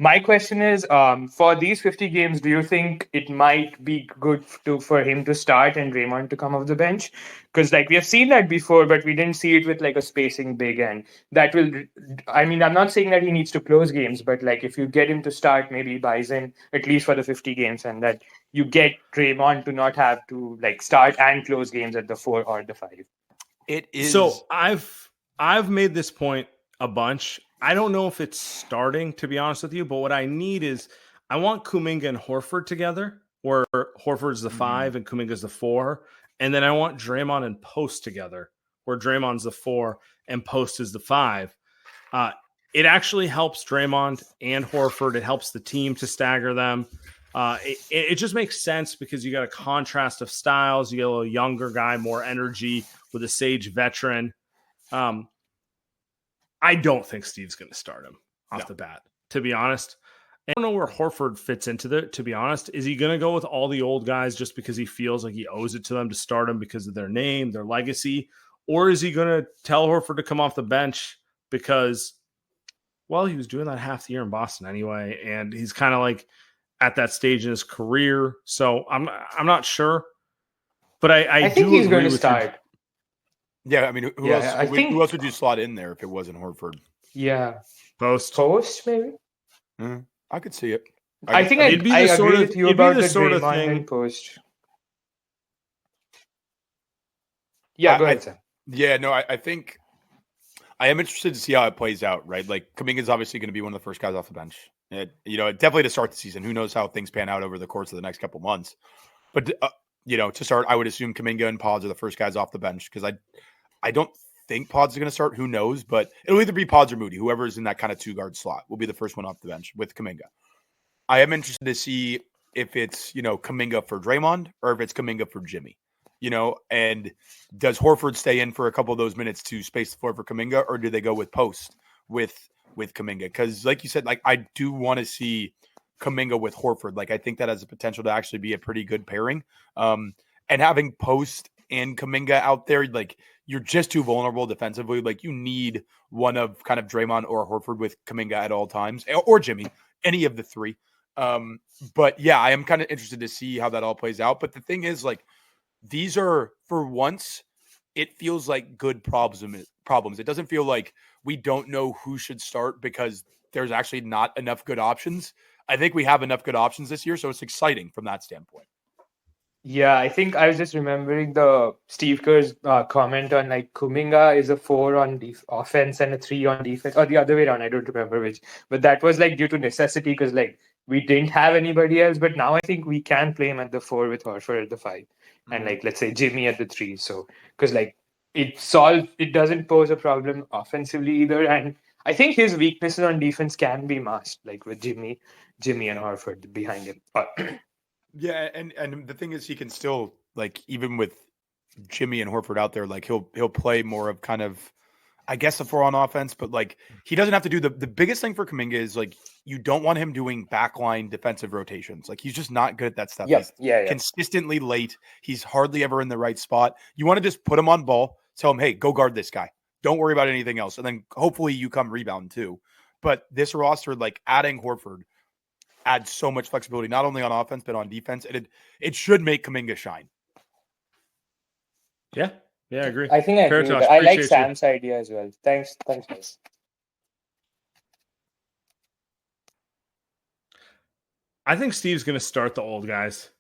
My question is, for these 50 games, do you think it might be good for him to start and Draymond to come off the bench? Because like we have seen that before, but we didn't see it with like a spacing big end. That will, I mean, I'm not saying that he needs to close games, but like if you get him to start, maybe he buys in at least for the 50 games, and that you get Draymond to not have to like start and close games at the 4 or the 5. It is. So I've made this point a bunch. I don't know if it's starting, to be honest with you, but what I need is I want Kuminga and Horford together, where Horford's the 5 and Kuminga's the 4. And then I want Draymond and Post together, where Draymond's the 4 and Post is the 5. It actually helps Draymond and Horford. It helps the team to stagger them. It just makes sense because you got a contrast of styles. You get a little younger guy, more energy with a sage veteran. I don't think Steve's going to start him off the bat, to be honest. I don't know where Horford fits into it, to be honest. Is he going to go with all the old guys just because he feels like he owes it to them to start them because of their name, their legacy? Or is he going to tell Horford to come off the bench because, well, he was doing that half the year in Boston anyway, and he's kind of like at that stage in his career. So I'm not sure. But I think do he's agree going to with start. Yeah, I mean, who else would you slot in there if it wasn't Horford? Yeah. Post maybe? I could see it. I think I agree with you about the Draymond and Post. Yeah, go ahead, Sam. Yeah, no, I think I am interested to see how it plays out, right? Like, Kuminga is obviously going to be one of the first guys off the bench. Definitely to start the season. Who knows how things pan out over the course of the next couple months. But, to start, I would assume Kuminga and Pods are the first guys off the bench because I don't think Pods is going to start. Who knows? But it'll either be Pods or Moody. Whoever is in that kind of 2-guard slot will be the first one off the bench with Kuminga. I am interested to see if it's, Kuminga for Draymond or if it's Kuminga for Jimmy. And does Horford stay in for a couple of those minutes to space the floor for Kuminga, or do they go with Post with Kuminga? Because like you said, like I do want to see Kuminga with Horford. Like I think that has the potential to actually be a pretty good pairing. And having Post and Kuminga out there, like you're just too vulnerable defensively. Like you need one of kind of Draymond or Horford with Kuminga at all times, or Jimmy, any of the three. But yeah, I am kind of interested to see how that all plays out. But the thing is, like, these are, for once, it feels like good problems. It doesn't feel like we don't know who should start because there's actually not enough good options. I think we have enough good options this year, so it's exciting from that standpoint. Yeah, I think I was just remembering the Steve Kerr's comment on like Kuminga is a 4 on offense and a 3 on defense, or the other way around. I don't remember which, but that was like due to necessity because like we didn't have anybody else. But now I think we can play him at the 4 with Horford at the 5, and like let's say Jimmy at the 3. So because like it doesn't pose a problem offensively either, and I think his weaknesses on defense can be masked, like with Jimmy and Horford behind him. Yeah, and the thing is, he can still, like, even with Jimmy and Horford out there, like he'll play more of kind of, I guess, a 4 on offense, but like he doesn't have to do the biggest thing for Kuminga is like you don't want him doing backline defensive rotations. Like he's just not good at that stuff. He's consistently late. He's hardly ever in the right spot. You want to just put him on ball, tell him, hey, go guard this guy. Don't worry about anything else. And then hopefully you come rebound too. But this roster, like adding Horford, adds so much flexibility, not only on offense, but on defense. And it should make Kuminga shine. Yeah, I agree. I think I agree with that. I like Sam's idea as well. Thanks, guys. I think Steve's going to start the old guys.